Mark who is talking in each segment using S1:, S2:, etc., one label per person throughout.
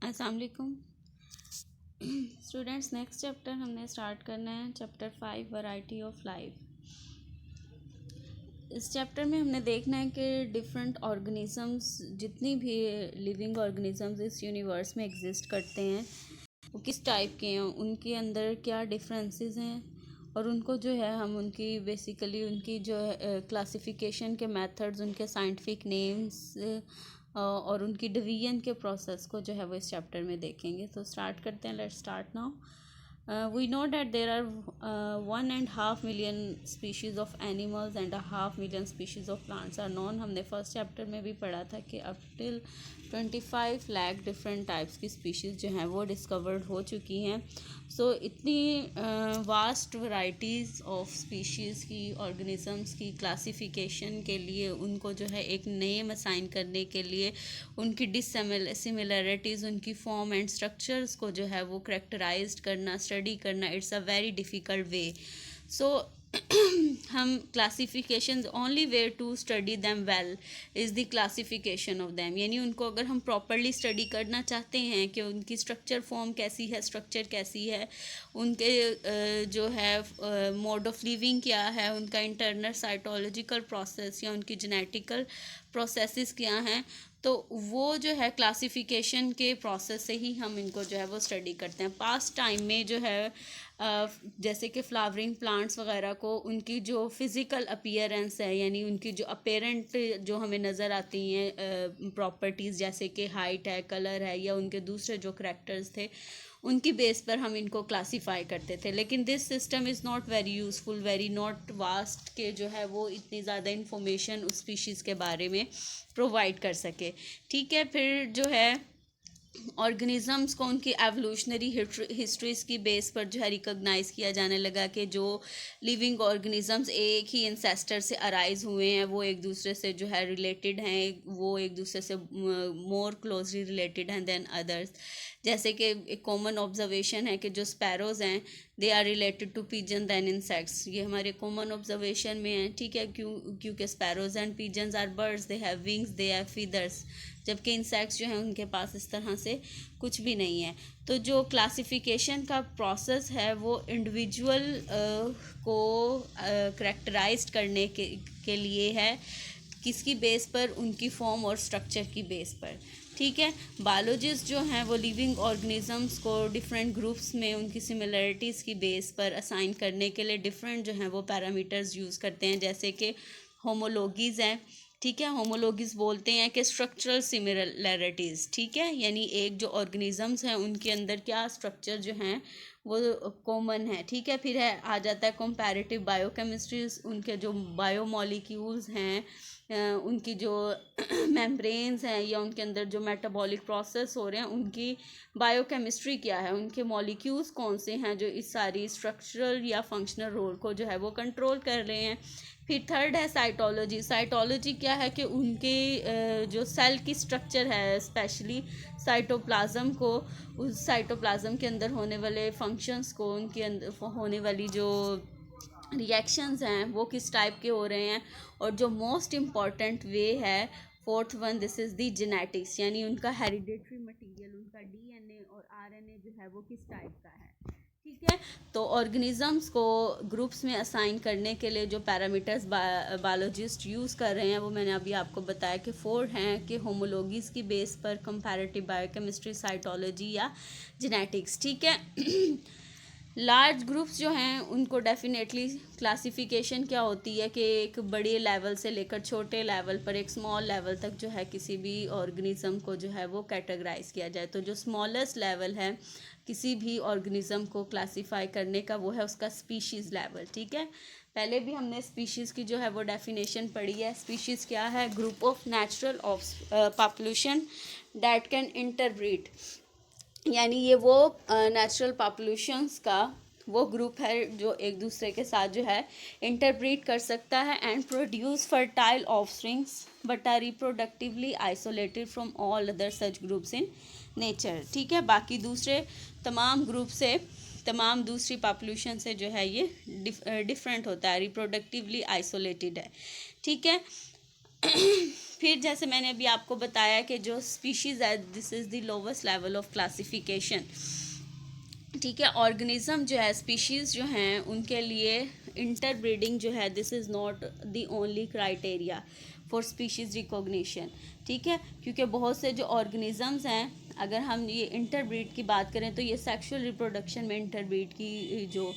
S1: अस्सलाम वालेकुम students. Next chapter हमने स्टार्ट करना है, चैप्टर 5 वैरायटी ऑफ लाइफ। इस चैप्टर में हमने देखना है कि डिफरेंट ऑर्गेनिजम्स, जितनी भी लिविंग ऑर्गेनिजम्स इस यूनिवर्स में एग्जिस्ट करते हैं वो किस टाइप के हैं, उनके अंदर क्या डिफरेंसेस हैं और उनको जो है हम उनकी बेसिकली उनकी जो है क्लासिफिकेशन के मेथड्स, उनके साइंटिफिक नेम्स और उनकी डिवीजन के प्रोसेस को जो है वो इस चैप्टर में देखेंगे। तो स्टार्ट करते हैं, let's start now. We know that there are 1.5 million species of animals and 0.5 million species of plants are known। हमने फर्स्ट चैप्टर में भी पढ़ा था कि up till 25 lakh different types की स्पीशीज़ जो हैं वो डिस्कवर्ड हो चुकी हैं। सो इतनी वास्ट वैराइटीज़ ऑफ स्पीशीज़ की, ऑर्गेनिजम्स की क्लासिफिकेशन के लिए, उनको जो है एक नेम असाइन करने के लिए, उनकी डिससिमिलरिटीज़, उनकी फॉर्म एंड स्ट्रक्चर्स को जो है वो करेक्टराइज करना, स्टडी करना, it's a very difficult way. So हम classification, only way to study them well is the classification of them. यानी उनको अगर हम प्रॉपरली स्टडी करना चाहते हैं कि उनकी स्ट्रक्चर फॉर्म कैसी है, स्ट्रक्चर कैसी है, उनके जो है मोड ऑफ लिविंग क्या है, उनका इंटरनल साइटोलॉजिकल प्रोसेस या उनकी जेनेटिकल प्रोसेसेस क्या हैं, तो वो जो है क्लासिफिकेशन के प्रोसेस से ही हम इनको जो है वो स्टडी करते हैं। पास्ट टाइम में जो है जैसे कि फ्लावरिंग प्लांट्स वगैरह को उनकी जो फिज़िकल अपीयरेंस है, यानी उनकी जो अपेरेंट जो हमें नज़र आती हैं प्रॉपर्टीज़, जैसे कि हाइट है, कलर है, या उनके दूसरे जो करैक्टर्स थे, उनकी बेस पर हम इनको क्लासीफाई करते थे। लेकिन this system is not very useful, very not vast, के जो है वो इतनी ज़्यादा इन्फॉर्मेशन उस स्पीशीज़ के बारे में प्रोवाइड कर सके। ठीक है, फिर जो है ऑर्गेनिजम्स को उनकी एवोल्यूशनरी हिस्ट्रीज़ की बेस पर जो है रिकॉग्नाइज़ किया जाने लगा कि जो लिविंग ऑर्गेनिजम्स एक ही इंसेस्टर से अराइज हुए हैं, वो एक दूसरे से जो है रिलेटेड हैं, वो एक दूसरे से मोर क्लोजली रिलेटेड हैं देन अदर्स। जैसे कि एक कॉमन ऑब्जर्वेशन है कि जो स्पैरोज़ हैं they are related to pigeon than insects. ये हमारे कॉमन ऑब्जर्वेशन में है, ठीक है, क्योंकि sparrows and pigeons are birds, they have wings, they have feathers, जबकि इंसेक्ट्स जो हैं उनके पास इस तरह से कुछ भी नहीं है। तो जो क्लासिफिकेशन का प्रोसेस है वो इंडिविजुअल को करेक्टराइज करने के लिए है, किसकी बेस पर, उनकी फॉर्म और स्ट्रक्चर की बेस पर। ठीक है, बायोलॉजिस्ट जो हैं वो लिविंग ऑर्गेनिजम्स को डिफरेंट ग्रुप्स में उनकी सिमिलरिटीज़ की बेस पर असाइन करने के लिए डिफरेंट जो हैं वो पैरामीटर्स यूज़ करते हैं, जैसे कि होमोलॉजीज़ हैं। ठीक है, होमोलॉजीज़ बोलते हैं कि स्ट्रक्चरल सिमिलरिटीज़, ठीक है, यानी एक जो ऑर्गेनिजम्स हैं उनके अंदर क्या स्ट्रक्चर जो हैं वो कॉमन है। ठीक है, फिर है आ जाता है कंपैरेटिव बायोकेमिस्ट्रीज, उनके जो बायोमॉलिक्यूल्स हैं, उनकी जो मेम्ब्रेन्स हैं या उनके अंदर जो मेटाबॉलिक प्रोसेस हो रहे हैं, उनकी बायोकेमिस्ट्री क्या है, उनके मॉलिक्यूल्स कौन से हैं जो इस सारी स्ट्रक्चरल या फंक्शनल रोल को जो है वो कंट्रोल कर रहे हैं। फिर थर्ड है साइटोलॉजी। साइटोलॉजी क्या है कि उनके जो सेल की स्ट्रक्चर है, स्पेशली साइटोप्लाज्म को, उस साइटोप्लाज्म के अंदर होने वाले फंक्शंस को, उनके अंदर होने वाली जो रिएक्शंस हैं वो किस टाइप के हो रहे हैं। और जो मोस्ट इम्पॉर्टेंट वे है, fourth one, this is the genetics, यानी उनका हेरिडेटरी मटेरियल, उनका डीएनए और आरएनए जो है वो किस टाइप का है। ठीक है, तो ऑर्गेनिजम्स को ग्रुप्स में असाइन करने के लिए जो पैरामीटर्स बायोलॉजिस्ट यूज़ कर रहे हैं वो मैंने अभी आपको बताया कि 4 हैं, कि होमोलॉजीज़ की बेस पर, कंपैरेटिव बायोकेमिस्ट्री, साइटोलॉजी या जेनेटिक्स। ठीक है, लार्ज ग्रुप्स जो हैं उनको डेफिनेटली क्लासिफिकेशन क्या होती है कि एक बड़े लेवल से लेकर छोटे लेवल पर, एक स्मॉल लेवल तक जो है किसी भी ऑर्गेनिज्म को जो है वो कैटेगराइज किया जाए। तो जो स्मॉलेस्ट लेवल है किसी भी ऑर्गेनिज्म को क्लासीफाई करने का, वो है उसका स्पीशीज़ लेवल। ठीक है, पहले भी हमने स्पीशीज़ की जो है वो डेफिनेशन पढ़ी है। स्पीशीज़ क्या है? Group of natural of population that can interbreed, यानी ये वो नेचुरल पॉपुलेशंस का वो ग्रुप है जो एक दूसरे के साथ जो है इंटरब्रीड कर सकता है and produce fertile offsprings but are reproductively isolated from all other such groups in nature. ठीक है, बाकी दूसरे तमाम ग्रुप से, तमाम दूसरी पॉपुलेशन से जो है ये डिफरेंट होता है, रिप्रोडक्टिवली आइसोलेटेड है। ठीक है, फिर जैसे मैंने अभी आपको बताया कि जो स्पीशीज़ है this is the lowest level of classification, ठीक है। ऑर्गेनिज्म जो है स्पीशीज़ जो हैं उनके लिए इंटरब्रीडिंग जो है this is not the only criteria for species recognition, ठीक है। क्योंकि बहुत से जो ऑर्गेनिजम्स हैं, अगर हम ये इंटरब्रीड की बात करें तो ये सेक्सुअल रिप्रोडक्शन में इंटरब्रीड की जो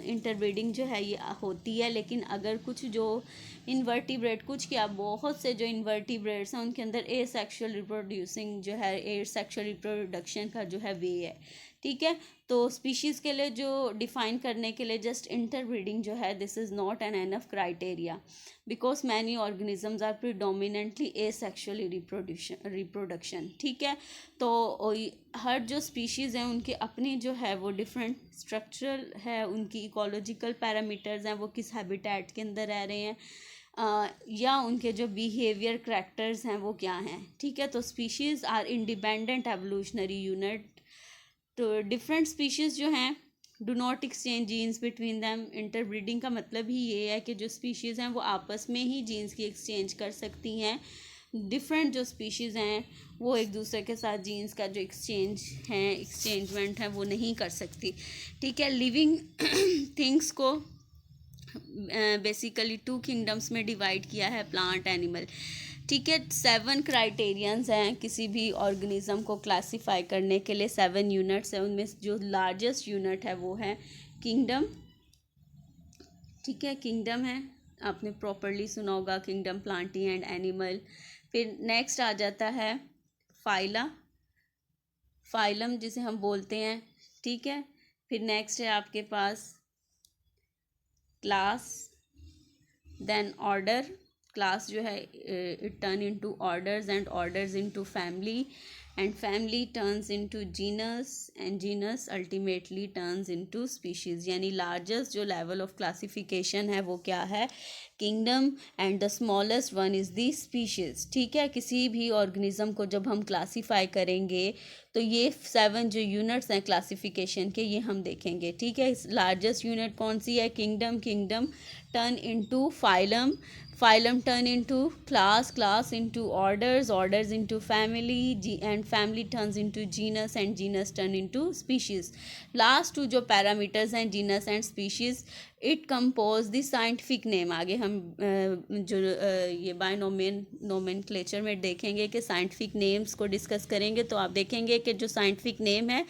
S1: इंटरब्रीडिंग जो है ये होती है। लेकिन अगर कुछ जो इन्वर्टिब्रेट, कुछ क्या बहुत से जो इन्वर्टिब्रेट्स हैं उनके अंदर ए सेक्शुअल रिप्रोड्यूसिंग जो है, ए सेक्शुअल रिप्रोडक्शन का जो है वे है, ठीक है। तो स्पीशीज़ के लिए जो डिफ़ाइन करने के लिए जस्ट इंटरब्रीडिंग जो है this is not an enough criteria, because many organisms are predominantly asexually reproduction, ठीक है। तो हर जो स्पीशीज़ हैं उनके अपनी जो है वो डिफरेंट स्ट्रक्चरल है, उनकी इकोलॉजिकल पैरामीटर्स हैं, वो किस हैबिटेट के अंदर रह रहे हैं, या उनके जो बिहेवियर करैक्टर्स हैं वो क्या हैं, ठीक है। तो species are independent evolutionary unit. तो डिफरेंट स्पीशीज़ जो हैं do not exchange genes between them. Interbreeding का मतलब ही ये है कि जो स्पीशीज़ हैं वो आपस में ही जीन्स की एक्सचेंज कर सकती हैं। डिफरेंट जो स्पीशीज़ हैं वो एक दूसरे के साथ जीन्स का जो एक्सचेंजमेंट है वो नहीं कर सकती, ठीक है। लिविंग थिंग्स को बेसिकली 2 किंगडम्स में डिवाइड किया है, प्लांट, एनिमल, ठीक है। 7 क्राइटेरियंस हैं किसी भी ऑर्गेनिज्म को क्लासीफाई करने के लिए, 7 यूनिट्स हैं। उनमें जो लार्जेस्ट यूनिट है वो है किंगडम, ठीक है। किंगडम है, आपने प्रॉपरली सुना होगा किंगडम प्लांटी एंड एनिमल। फिर नेक्स्ट आ जाता है फाइला, फाइलम जिसे हम बोलते हैं, ठीक है। फिर नेक्स्ट है आपके पास क्लास, देन ऑर्डर। क्लास जो है it turn into orders and orders into family, and family turns into genus, and genus ultimately turns into species. यानी लार्जेस्ट जो लेवल ऑफ क्लासिफिकेशन है वो क्या है, kingdom, and the smallest one is the species, ठीक है। किसी भी ऑर्गेनिज्म को जब हम क्लासीफाई करेंगे तो ये 7 जो यूनिट्स हैं क्लासिफिकेशन के ये हम देखेंगे, ठीक है। लार्जेस्ट यूनिट कौन सी है, kingdom, kingdom turn into phylum, phylum turn into class, class into orders, orders into family, and family turns into genus, and genus turn into species. Last 2 जो पैरामीटर्स हैं genus and species, it compose the scientific name. आगे हम ये बायनोमेनक्लेचर में देखेंगे कि scientific names को discuss करेंगे तो आप देखेंगे कि जो साइंटिफिक नेम है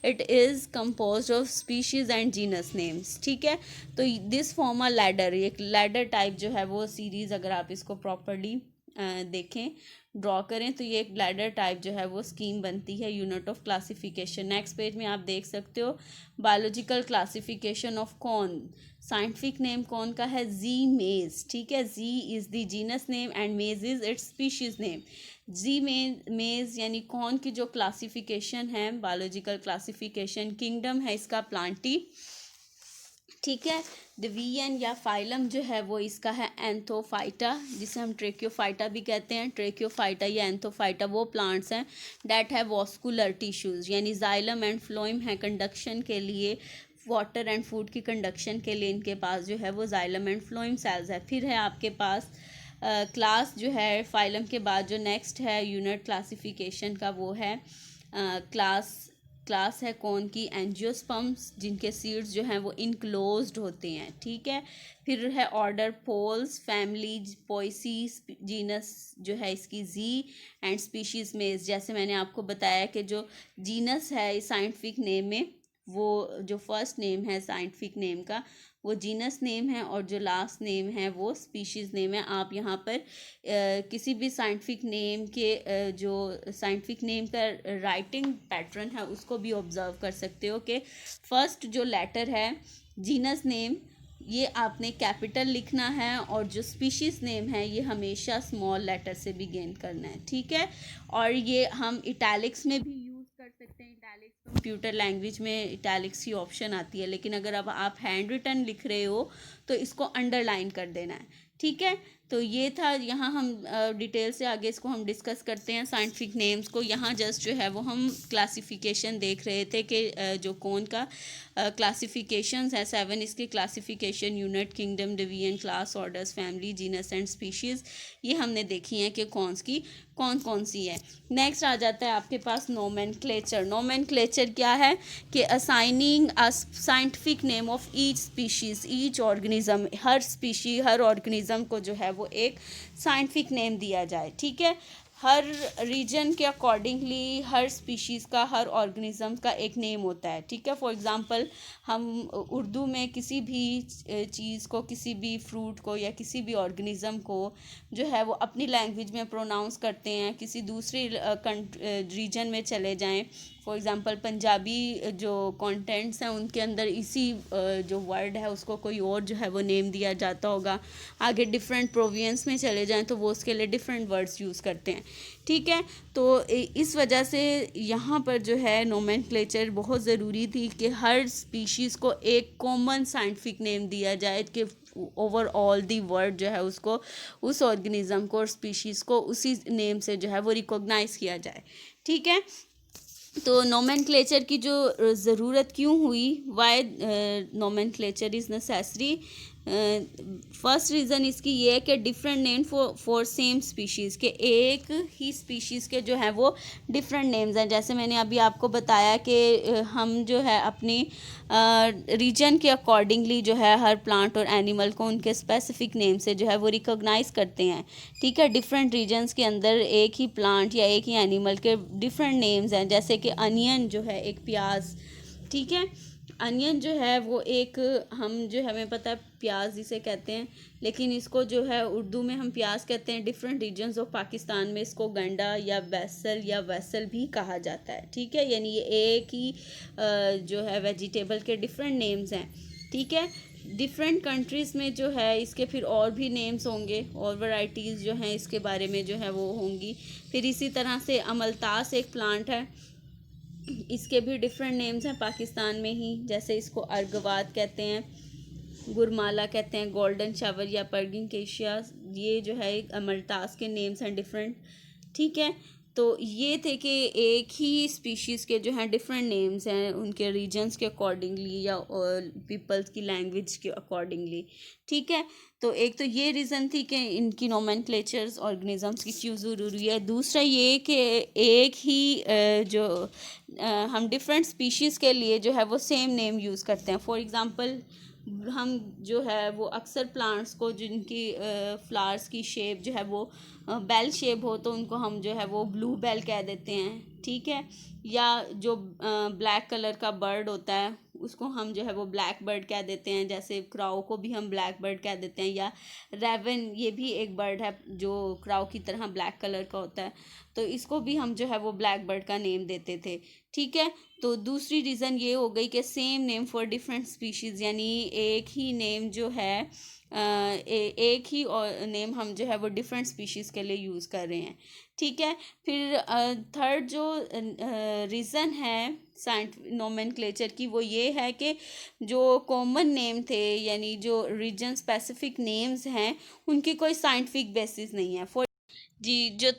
S1: it is composed of species and genus names, ठीक है। तो दिस फॉर्म अ लैडर, एक लैडर टाइप जो है वो सीरीज़ अगर आप इसको प्रॉपरली देखें, ड्रॉ करें तो ये एक लैडर टाइप जो है वो स्कीम बनती है unit of classification. Next page में आप देख सकते हो biological classification of corn, scientific name corn का है जी मेज, ठीक है। Zea is the genus name and mays is its species name. Zea mays यानी कॉर्न की जो क्लासिफिकेशन है बायोलॉजिकल क्लासिफिकेशन, किंगडम है इसका प्लांटी, ठीक है। द वीएन या फाइलम जो है वो इसका है एंथोफाइटा, जिसे हम ट्रेक्योफाइटा भी कहते हैं। ट्रेक्योफाइटा या एंथोफाइटा वो प्लांट्स हैं डैट है वॉस्कुलर टिश्यूज़, यानी जाइलम एंड फ्लोइम है कंडक्शन के लिए, वाटर एंड फूड की कंडक्शन के लिए इनके पास जो है वो जाइलम एंड फ्लोइम सेल्स है। फिर है आपके पास क्लास जो है फाइलम के बाद जो नेक्स्ट है यूनिट क्लासिफिकेशन का वो है क्लास है कौन की, एंजियोस्पर्म्स, जिनके सीड्स जो हैं वो इनक्लोज्ड होते हैं, ठीक है। फिर है ऑर्डर पोल्स, फैमिली पोइसी, जीनस जो है इसकी जी, एंड स्पीशीज़ में जैसे मैंने आपको बताया कि जो जीनस है साइंटिफिक नेम में, वो जो फर्स्ट नेम है साइंटिफिक नेम का वो जीनस नेम है, और जो लास्ट नेम है वो स्पीशीज़ नेम है। आप यहाँ पर किसी भी साइंटिफिक नेम के जो साइंटिफिक नेम का राइटिंग पैटर्न है उसको भी ऑब्जर्व कर सकते हो कि फर्स्ट जो लेटर है जीनस नेम ये आपने कैपिटल लिखना है, और जो स्पीशीज़ नेम है ये हमेशा स्मॉल लेटर से बिगिन करना है, ठीक है। और ये हम इटैलिक्स में भी कर सकते हैं। इटैलिक्स कंप्यूटर लैंग्वेज में इटैलिक्स की ऑप्शन आती है, लेकिन अगर अब आप हैंड रिटन लिख रहे हो तो इसको अंडरलाइन कर देना है, ठीक है। तो ये था, यहाँ हम डिटेल से आगे इसको हम डिस्कस करते हैं साइंटिफिक नेम्स को। यहाँ जस्ट जो है वो हम क्लासिफिकेशन देख रहे थे कि जो कौन का क्लासिफिकेशंस है 7 इसके classification, unit, kingdom, division, class, orders, family, genus and species, ये हमने देखी हैं कि कौन कौन सी है। नेक्स्ट आ जाता है आपके पास नोमेनक्लेचर। नोमेनक्लेचर क्या है कि assigning a scientific name of each species, each organism, her species, her organism को जो है वो एक साइंटिफिक नेम दिया जाए। ठीक है, हर रीजन के अकॉर्डिंगली हर स्पीशीज़ का, हर ऑर्गेनिज्म का एक नेम होता है। ठीक है, फॉर एग्ज़ाम्पल हम उर्दू में किसी भी चीज़ को, किसी भी फ्रूट को या किसी भी ऑर्गेनिज्म को जो है वो अपनी लैंग्वेज में प्रोनाउंस करते हैं। किसी दूसरी रीजन में चले जाएं, फॉर एग्ज़ाम्पल पंजाबी जो कॉन्टेंट्स हैं उनके अंदर इसी जो वर्ड है उसको कोई और जो है वो नेम दिया जाता होगा। आगे डिफरेंट प्रोविंस में चले जाएं तो वो उसके लिए डिफरेंट वर्ड्स यूज़ करते हैं। ठीक है, तो इस वजह से यहाँ पर जो है नोमेनक्लेचर बहुत ज़रूरी थी कि हर स्पीशीज़ को एक कॉमन साइंटिफिक नेम दिया जाए कि ओवरऑल दी वर्ड जो है उसको, उस ऑर्गेनिज्म को और स्पीशीज़ को उसी नेम से जो है वो रिकॉग्नाइज़ किया जाए। ठीक है, तो नोमेनक्लेचर की जो ज़रूरत क्यों हुई, why nomenclature is necessary. First reason इसकी ये है कि different name for same species, के एक ही स्पीशीज़ के जो हैं वो डिफरेंट नेम्स हैं। जैसे मैंने अभी आपको बताया कि हम जो है अपनी रीजन के अकॉर्डिंगली जो है हर प्लांट और एनिमल को उनके स्पेसिफिक नेम से जो है वो रिकॉग्नाइज़ करते हैं। ठीक है, डिफरेंट रीजन्स के अंदर एक ही प्लांट या एक ही एनिमल के डिफरेंट नेम्स हैं। जैसे कि अनियन जो है एक प्याज, ठीक है, अनियन जो है वो एक, हम जो हमें पता है प्याज जिसे कहते हैं, लेकिन इसको जो है उर्दू में हम प्याज कहते हैं। डिफरेंट रीजन्स ऑफ पाकिस्तान में इसको गंडा या वैसल भी कहा जाता है। ठीक है, यानी ये एक ही जो है वेजिटेबल के डिफरेंट नेम्स हैं। ठीक है, डिफरेंट कंट्रीज़ में जो है इसके फिर और भी नेम्स होंगे और वैरायटीज़ जो हैं इसके बारे में जो है वो होंगी। फिर इसी तरह से अमलतास एक प्लांट है, इसके भी डिफरेंट नेम्स हैं पाकिस्तान में ही। जैसे इसको अर्गवाद कहते हैं, गुरमाला कहते हैं, गोल्डन शावर या पर्गिंग केशिया, ये जो है अमलतास के नेम्स हैं डिफरेंट। ठीक है, तो ये थे कि एक ही स्पीशीज़ के जो हैं डिफरेंट नेम्स हैं उनके रीजन्स के अकॉर्डिंगली या पीपल्स की लैंग्वेज के अकॉर्डिंगली। ठीक है, तो एक तो ये रीज़न थी कि इनकी नोमेनक्लेचर्स ऑर्गेनिजम्स की क्यों ज़रूरी है। दूसरा ये कि एक ही जो हम डिफरेंट स्पीशीज़ के लिए जो है वो सेम नेम यूज़ करते हैं। फॉर एग्ज़ाम्पल हम जो है वो अक्सर प्लांट्स को जिनकी फ्लावर्स की शेप जो है वो बेल शेप हो तो उनको हम जो है वो ब्लू बेल कह देते हैं। ठीक है, या जो ब्लैक कलर का बर्ड होता है उसको हम जो है वो ब्लैक बर्ड कह देते हैं। जैसे क्राउ को भी हम ब्लैक बर्ड कह देते हैं, या रेवन, ये भी एक बर्ड है जो क्राउ की तरह ब्लैक कलर का होता है, तो इसको भी हम जो है वो ब्लैक बर्ड का नेम देते थे। ठीक है, तो दूसरी रीज़न ये हो गई कि same name for different species, यानी एक ही नेम जो है एक ही नेम हम जो है वो डिफरेंट स्पीशीज़ के लिए यूज़ कर रहे हैं। ठीक है, फिर थर्ड जो रीज़न है नोमेनक्लेचर की वो ये है कि जो कॉमन नेम थे यानी जो रीजन स्पेसिफिक नेम्स हैं उनकी कोई साइंटिफिक बेसिस नहीं है। फॉर जी, जो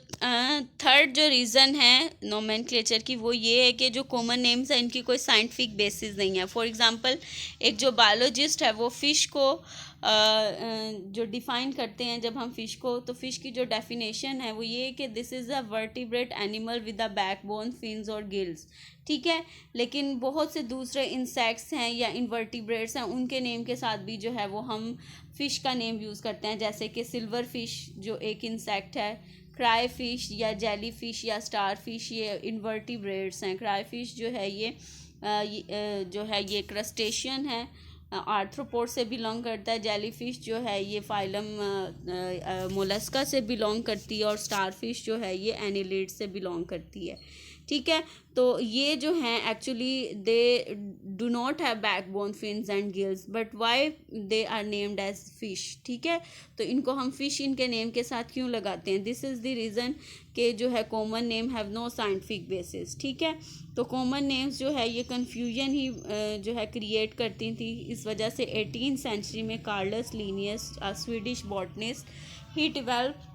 S1: थर्ड जो रीज़न है नोमेनक्लेचर की वो ये है कि जो कॉमन नेम्स हैं इनकी कोई साइंटिफिक बेसिस नहीं है। फॉर एग्ज़ाम्पल एक जो बायोलॉजिस्ट है वो फ़िश को जो डिफ़ाइन करते हैं, जब हम फ़िश को, तो फ़िश की जो डेफिनेशन है वो ये है कि this is a vertebrate animal with a backbone, fins और गिल्स। ठीक है, लेकिन बहुत से दूसरे इंसेक्ट्स हैं या इनवर्टिब्रेट्स हैं उनके नेम के साथ भी जो है वो हम फ़िश का नेम यूज़ करते हैं। जैसे कि सिल्वर फ़िश जो एक इंसेक्ट है, क्राई फ़िश या जेली फ़िश या स्टार फ़िश, ये इनवर्टिब्रेट्स हैं। क्राई फ़िश जो है ये जो है ये क्रस्टेशियन है, आर्थ्रोपोड से बिलोंग करता है। जेली फ़िश जो है ये फाइलम मोलस्का से बिलोंग करती है, और स्टार फिश जो है ये एनिलिड से बिलोंग करती है। ठीक है, तो ये जो हैं actually they do not have backbone, fins and gills, but why they are named as fish. ठीक है, तो इनको हम फिश इनके नेम के साथ क्यों लगाते हैं, दिस इज़ द रीज़न कि जो है common name have no scientific basis. ठीक है, तो कॉमन नेम्स जो है ये कन्फ्यूजन ही जो है क्रिएट करती थी। इस वजह से 18th सेंचुरी में Carolus Linnaeus Swedish botanist he develop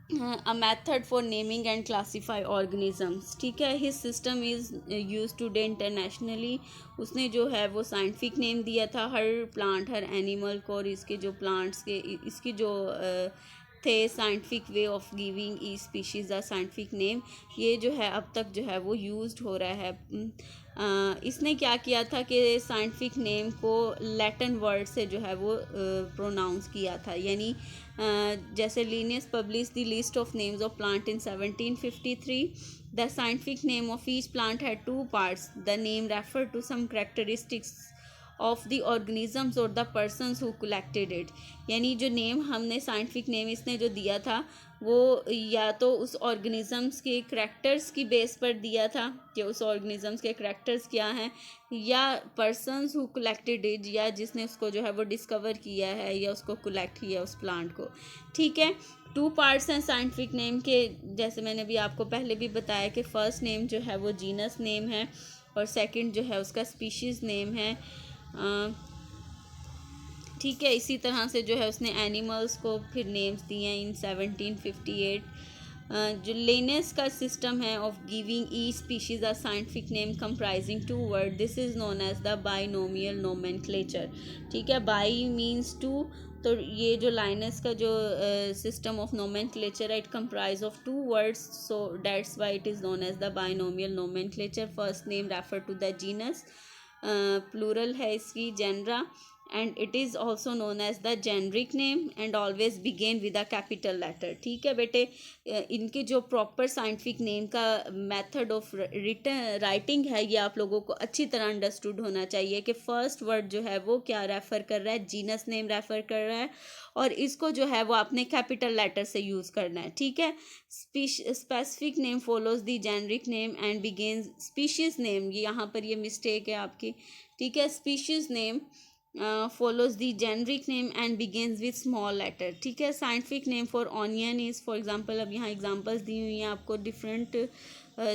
S1: a method for naming and classify organisms. ठीक है, his system is used today internationally. उसने जो है वो साइंटिफिक नेम दिया था हर प्लांट हर एनिमल को, और इसके जो प्लांट्स के इसकी जो थे scientific way of giving each species a scientific name, ये जो है अब तक जो है वो यूज्ड हो रहा है। इसने क्या किया था कि साइंटिफिक नेम को लैटिन वर्ड से जो है वो प्रोनाउंस किया था, यानी जैसे Linnaeus published the list of names of plant in 1753. The scientific name of each plant had two parts. The name refer to some characteristics of the organisms और the persons who collected it. यानी जो name हमने scientific name इसने जो दिया था वो या तो उस ऑर्गेनिजम्स के करैक्टर्स की बेस पर दिया था कि उस ऑर्गेनिजम्स के करैक्टर्स क्या हैं, या पर्सनस हु कलेक्टेड इट, या जिसने उसको जो है वो डिस्कवर किया है या उसको कलेक्ट किया उस प्लांट को। ठीक है, टू पार्ट्स हैं साइंटिफिक नेम के, जैसे मैंने भी आपको पहले भी बताया कि फर्स्ट नेम जो है वो जीनस नेम है और सेकंड जो है उसका स्पीशीज़ नेम है। ठीक है, इसी तरह से जो है उसने एनिमल्स को फिर नेम्स दिए हैं इन 1758। जो लिनेस का सिस्टम है of giving each species a scientific name comprising two word, this is known as the binomial nomenclature. ठीक है, बाई मीन्स टू, तो ये जो लाइनस का जो सिस्टम ऑफ नोमेनक्लेचर है, it comprise of two words, so that's why it is known as the binomial nomenclature. First name refer to the genus, plural है इसकी genera, and it is also known as the generic name and always begin with a capital letter. ठीक है बेटे, इनके जो proper scientific name का method of written writing है ये आप लोगों को अच्छी तरह अंडरस्टूड होना चाहिए कि फर्स्ट वर्ड जो है वो क्या रेफ़र कर रहा है, जीनस नेम रेफ़र कर रहा है, और इसको जो है वो आपने कैपिटल लेटर से यूज़ करना है। ठीक है, specific name follows the generic name and begins species name, ये यहाँ पर ये मिस्टेक है आपकी। ठीक है, species name follows the generic name and begins with small letter. ठीक है, scientific name for onion is, for example अब यहाँ एग्जांपल्स दी हुई हैं आपको डिफरेंट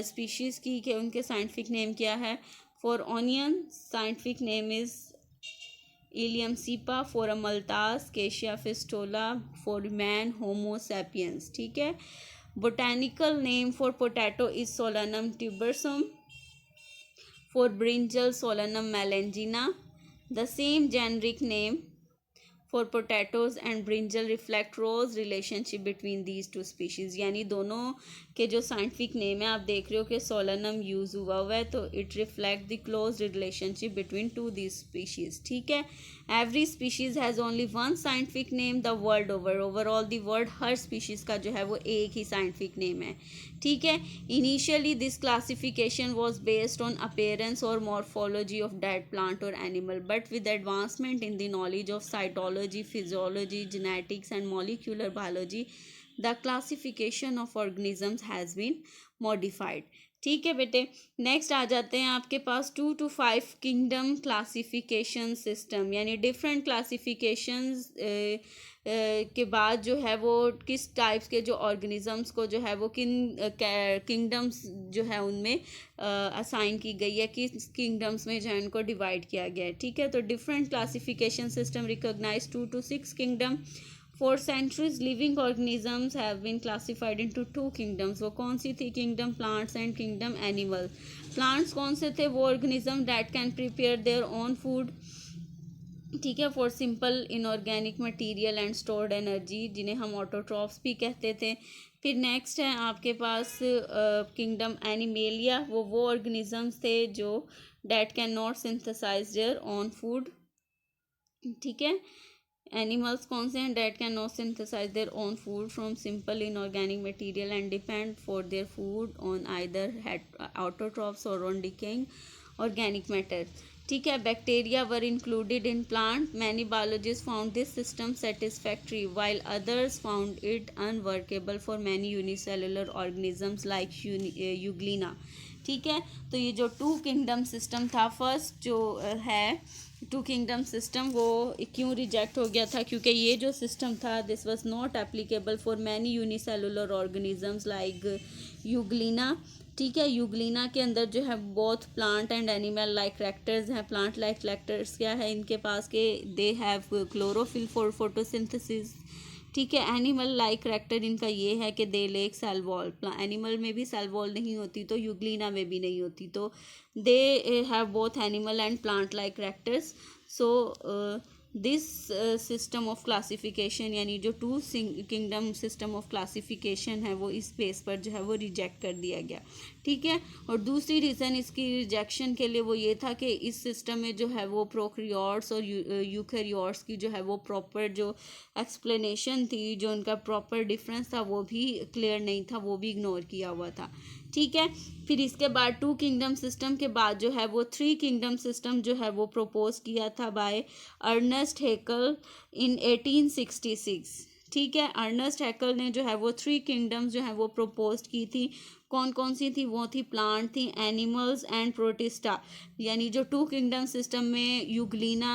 S1: स्पीशीज़ की कि उनके साइंटिफिक नेम क्या है। For onion scientific name is Allium cepa, for amaltas Cassia fistula, for man Homo sapiens. ठीक है, botanical name for potato is Solanum tuberosum, for brinjal Solanum melongena. The same generic name for potatoes and brinjal reflect close relationship between these two species. यानी दोनों के जो scientific name है आप देख रहे हो कि सोलनम यूज़ हुआ हुआ है, तो it reflect the close relationship between two this species. ठीक है, every species has only one scientific name the world over. Overall the world her species का जो है वो एक ही साइंटिफिक नेम है. ठीक है, initially this classification was based on appearance और मॉर्फोलॉजी ऑफ डेड प्लांट और animal, but with advancement in the knowledge of cytology, physiology, genetics and molecular biology, the classification of organisms has been modified. ठीक है बेटे, next आ जाते हैं आपके पास 2 to 5 किंगडम क्लासिफिकेशन सिस्टम, यानी डिफरेंट क्लासिफिकेशंस के बाद जो है वो किस टाइप्स के जो ऑर्गेनिजम्स को जो है वो किन किंगडम्स जो है उनमें असाइन की गई है, किस किंगडम्स में जो है उनको डिवाइड किया गया है. ठीक है, तो different classification system recognise 2 to 6 kingdom. For centuries living organisms have been classified into 2 kingdoms. वो कौन सी थी kingdom? Plants and kingdom animal. Plants कौन से थे? वो organism that can prepare their own food. ठीक है, for simple inorganic material and stored energy, जिन्हें हम ऑटोट्रॉफ्स भी कहते थे. फिर नेक्स्ट है आपके पास किंगडम एनिमेलिया. वो ऑर्गेनिजम्स थे जो that can not synthesise their own food. ठीक है, एनिमल्स कौन से हैं? That can not synthesise their own food from simple inorganic material and depend for their food on either autotrophs और ऑन डिकेइंग ऑर्गेनिक मैटर. ठीक है, bacteria were included in plant. Many biologists found this system satisfactory while others found it unworkable for many unicellular organisms like Euglena. ठीक है, तो ये जो 2 kingdom system था, first जो है 2 किंगडम सिस्टम, वो क्यों रिजेक्ट हो गया था? क्योंकि ये जो सिस्टम था this was not applicable for many unicellular organisms like Euglena. ठीक है, यूग्लिना के अंदर जो है both plant and animal like characters हैं. प्लांट लाइक कैरेक्टर्स क्या है इनके पास के? They have chlorophyll for photosynthesis, ठीक है। एनिमल लाइक करैक्टर इनका ये है कि they lake cell wall, animal में भी सेल वॉल नहीं होती तो यूग्लिना में भी नहीं होती, तो they have both animal and plant like characters. So this system of classification यानी जो two kingdom system of classification है वो इस बेस पर जो है वो रिजेक्ट कर दिया गया। ठीक है। और दूसरी रीज़न इसकी रिजेक्शन के लिए वो ये था कि इस सिस्टम में जो है वो प्रोकैरियोट्स और यूकैरियोट्स की जो है वो प्रॉपर जो एक्सप्लेनेशन थी, जो उनका प्रॉपर डिफरेंस था वो भी क्लियर नहीं था, वो भी इग्नोर किया हुआ था। ठीक है। फिर इसके बाद टू किंगडम सिस्टम के बाद जो है वो थ्री किंगडम सिस्टम जो है वो प्रपोज किया था बाय अर्नेस्ट हैकेल इन 1866। ठीक है। अर्नेस्ट हैकेल ने जो है वो थ्री किंगडम्स जो है वो प्रपोज की थी। कौन कौन सी थी? वो थी प्लांट थी, एनिमल्स एंड प्रोटिस्टा। यानी जो टू किंगडम सिस्टम में यूग्लिना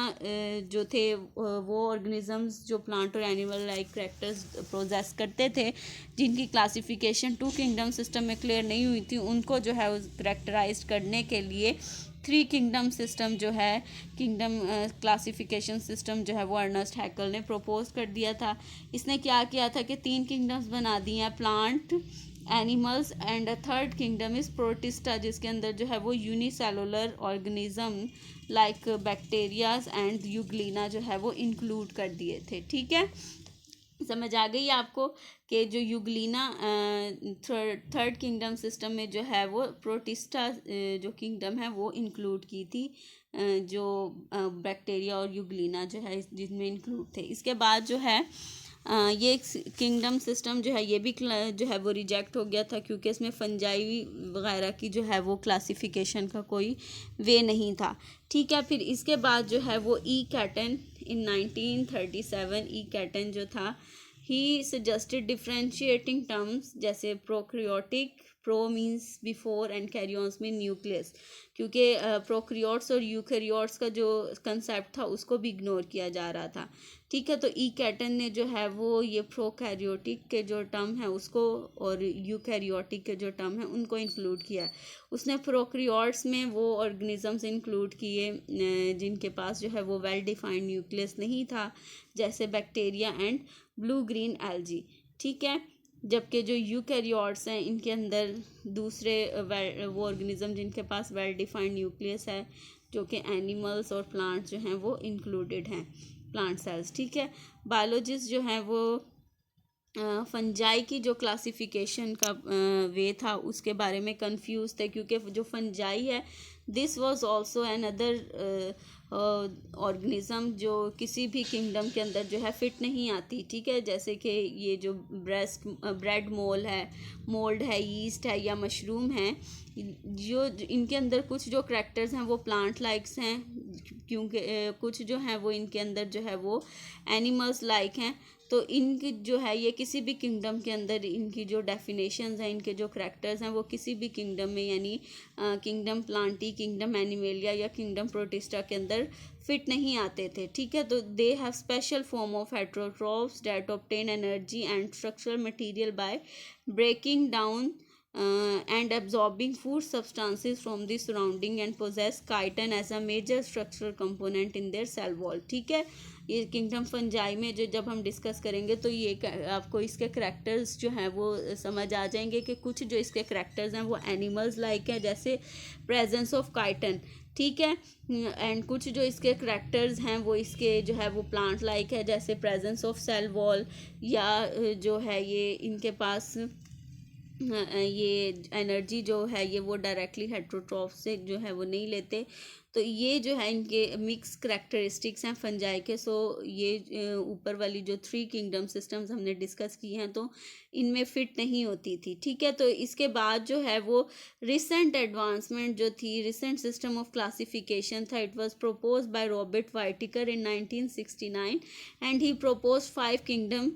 S1: जो थे वो ऑर्गेनिजम्स जो प्लांट और एनिमल लाइक करैक्टर्स प्रोजेस करते थे, जिनकी क्लासिफिकेशन टू किंगडम सिस्टम में क्लियर नहीं हुई थी, उनको जो है करैक्टराइज करने के लिए थ्री किंगडम सिस्टम जो है किंगडम क्लासिफिकेशन सिस्टम जो है वो अर्नेस्ट हैकेल ने प्रपोज कर दिया था। इसने क्या किया था कि तीन किंगडम्स बना दिए हैं, plant, animals and a third kingdom is protista, जिसके अंदर जो है वो unicellular organism like bacterias and Euglena जो है वो इंक्लूड कर दिए थे। ठीक है। समझ आ गई आपको कि जो यूग्लिना थर्ड किंगडम सिस्टम में जो है वो प्रोटिस्टा जो किंगडम है वो इंक्लूड की थी, जो बैक्टीरिया और यूग्लिना जो है जिनमें इंक्लूड थे। इसके बाद जो है ये किंगडम सिस्टम जो है ये भी जो है वो रिजेक्ट हो गया था, क्योंकि इसमें फंजाई वगैरह की जो है वो क्लासिफिकेशन का कोई वे नहीं था। ठीक है। फिर इसके बाद जो है वो ई कैटन इन 1937, ई कैटन जो था, ही सजेस्टेड डिफ्रेंशिएटिंग टर्म्स जैसे prokaryotic, pro means before and karyons में न्यूक्लियस, क्योंकि प्रोक्रियोट्स और यूकैरियोट्स का जो कंसेप्ट था उसको भी इग्नोर किया जा रहा था। ठीक है। तो ई कैटन ने जो है वो ये प्रोकैरियोटिक के जो टर्म है उसको और यूकैरियोटिक के जो टर्म है उनको इंक्लूड किया। उसने प्रोक्रियोट्स में वो ऑर्गेनिजम्स इंक्लूड किए जिनके पास जो है वो वेल डिफाइंड न्यूक्लियस नहीं था, जैसे bacteria and blue green algae. ठीक है। जबकि जो यूकैरियोट्स हैं इनके अंदर दूसरे वो ऑर्गेनिज्म जिनके पास वेल डिफाइंड न्यूक्लियस है, जो कि एनिमल्स और प्लांट्स जो हैं वो इंक्लूडेड हैं, प्लांट सेल्स। ठीक है। बायोलॉजिस्ट जो हैं वो फंजाई की जो क्लासिफिकेशन का वे था उसके बारे में कंफ्यूज थे, क्योंकि जो फंजाई है this was also an other organism जो किसी भी किंगडम के अंदर जो है फिट नहीं आती। ठीक है। जैसे कि ये जो ब्रेड मोल्ड है, यीस्ट है या मशरूम है, जो इनके अंदर कुछ जो करैक्टर्स हैं वो प्लांट लाइक्स हैं, क्योंकि कुछ जो हैं वो इनके अंदर जो है वो एनिमल्स लाइक हैं। तो इनकी जो है ये किसी भी किंगडम के अंदर इनकी जो डेफिनेशंस हैं, इनके जो करैक्टर्स हैं वो किसी भी किंगडम में यानी किंगडम प्लांटी, किंगडम एनिमेलिया या किंगडम प्रोटिस्टा के अंदर फिट नहीं आते थे। ठीक है। तो they have special form of heterotrophs that obtain energy and structural material by breaking down and absorbing food substances from the surrounding and possess chitin as a major structural component in their cell wall। ठीक है। ये kingdom fungi में जो जब हम discuss करेंगे तो ये आपको इसके करैक्टर्स जो हैं वो समझ आ जाएंगे कि कुछ जो इसके करैक्टर्स हैं वो एनिमल्स लाइक हैं, जैसे प्रेजेंस ऑफ काइटन। ठीक है। एंड कुछ जो इसके करैक्टर्स हैं वो इसके जो है वो प्लांट लाइक है, जैसे प्रेजेंस ऑफ सेल वॉल, या जो है ये इनके पास ये एनर्जी जो है ये वो डायरेक्टली हेटरोट्रॉफ से जो है वो नहीं लेते। तो ये जो है इनके मिक्स करैक्टरिस्टिक्स हैं फंजाई के। सो ये ऊपर वाली जो थ्री किंगडम सिस्टम्स हमने डिस्कस की हैं तो इनमें फिट नहीं होती थी। ठीक है। तो इसके बाद जो है वो रिसेंट एडवांसमेंट जो थी, रिसेंट सिस्टम ऑफ क्लासिफिकेशन था, it was propose by Robert Whittaker in 1969 and he propose 5 kingdom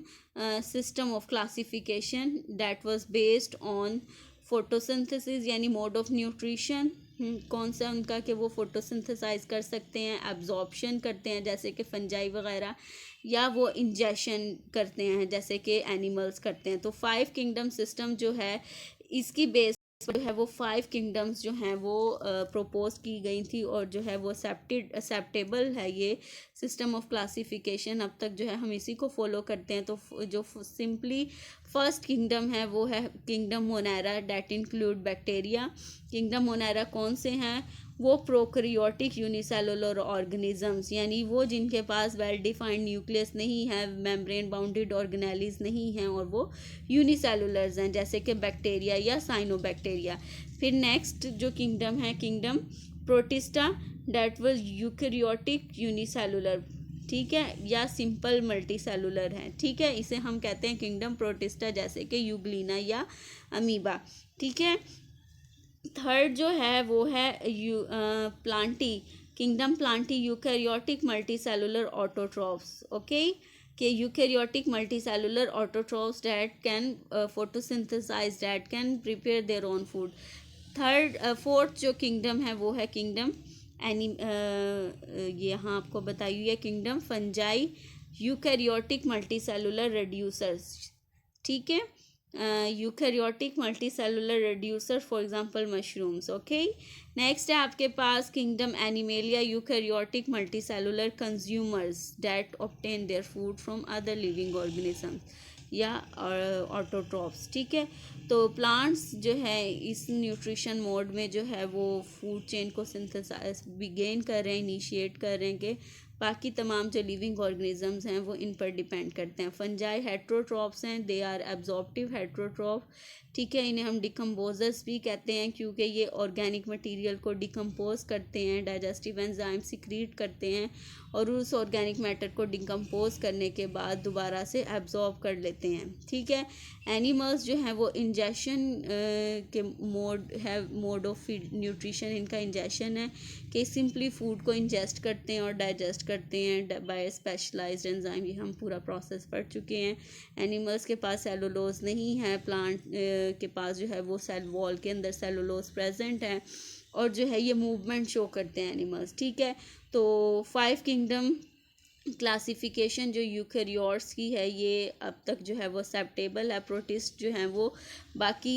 S1: system of classification that was based on photosynthesis यानी mode of nutrition। कौन सा उनका कि वो फोटोसिंथेसाइज कर सकते हैं, एब्जॉर्प्शन करते हैं जैसे कि फंजाई वगैरह, या वो इंजेक्शन करते हैं जैसे कि एनिमल्स करते हैं। तो 5 किंगडम सिस्टम जो है इसकी बेस जो है वो 5 किंगडम्स जो हैं वो प्रपोज की गई थी, और जो है वो एक्सेप्टेबल है ये सिस्टम ऑफ क्लासिफिकेशन। अब तक जो है हम इसी को फॉलो करते हैं। तो जो सिंपली फर्स्ट किंगडम है वो है kingdom monera, that include bacteria. Kingdom monera कौन से हैं? वो प्रोकैरियोटिक यूनिसेलुलर ऑर्गेनिजम्स, यानी वो जिनके पास वेल डिफाइंड न्यूक्लियस नहीं है, मेम्ब्रेन बाउंडेड ऑर्गेनेलिज नहीं हैं, और वो यूनिसेलुलर्स हैं, जैसे कि बैक्टीरिया या साइनोबैक्टीरिया। फिर नेक्स्ट जो किंगडम है kingdom protista, that was eukaryotic unicellular, ठीक है, या सिंपल मल्टी सेलुलर है, ठीक है। इसे हम कहते हैं किंगडम प्रोटिस्टा, जैसे कि यूग्लिना या अमीबा, ठीक है। थर्ड जो है वो है Plantae, kingdom Plantae, eukaryotic multi cellular autotrophs, okay, कि eukaryotic multi cellular autotrophs that can photosynthesize, that can prepare their own food. Fourth जो किंगडम है वो है किंगडम ये यहाँ आपको बताई हुई है kingdom Fungi, eukaryotic multi cellular reducers, ठीक है, eukaryotic multi cellular reducer, for example mushrooms, okay. Next है आपके पास kingdom Animalia, eukaryotic multi cellular consumers that obtain their food from other living organisms या ऑटोट्रॉफ्स, ठीक है। तो प्लांट्स जो है इस न्यूट्रिशन मोड में जो है वो फूड चेन को सिंथेसाइज बिगेन कर रहे हैं, इनिशिएट कर रहे हैं, कि बाकी तमाम जो लिविंग ऑर्गेनिजम्स हैं वो इन पर डिपेंड करते हैं। फंजाई हेट्रोट्रॉफ्स हैं, दे आर एब्जॉर्प्टिव हेट्रोट्रॉफ, ठीक है। इन्हें हम डिकम्पोजर्स भी कहते हैं, क्योंकि ये ऑर्गेनिक मटेरियल को डिकम्पोज करते हैं, डाइजेस्टिव एंजाइम सिक्रीट करते हैं, और उस ऑर्गेनिक मैटर को डिकम्पोज करने के बाद दोबारा से एब्जॉर्ब कर लेते हैं, ठीक है। एनिमल्स जो हैं वो इंजेक्शन के मोड ऑफ न्यूट्रिशन इनका इंजेक्शन है, कि सिंपली फूड को इंजेस्ट करते हैं और डाइजेस्ट करते हैं बाय स्पेशलाइज्ड एंजाइम। ये हम पूरा प्रोसेस पढ़ चुके हैं। एनिमल्स के पास सेलुलोज नहीं है, प्लांट के पास जो है वो सेल वॉल के अंदर सेलुलोज प्रेजेंट है, और जो है ये मूवमेंट शो करते हैं एनिमल्स, ठीक है। तो 5 किंगडम क्लासिफिकेशन जो यूकैरियोट्स की है ये अब तक जो है वो एक्सेप्टेबल है। प्रोटिस्ट जो हैं वो बाकी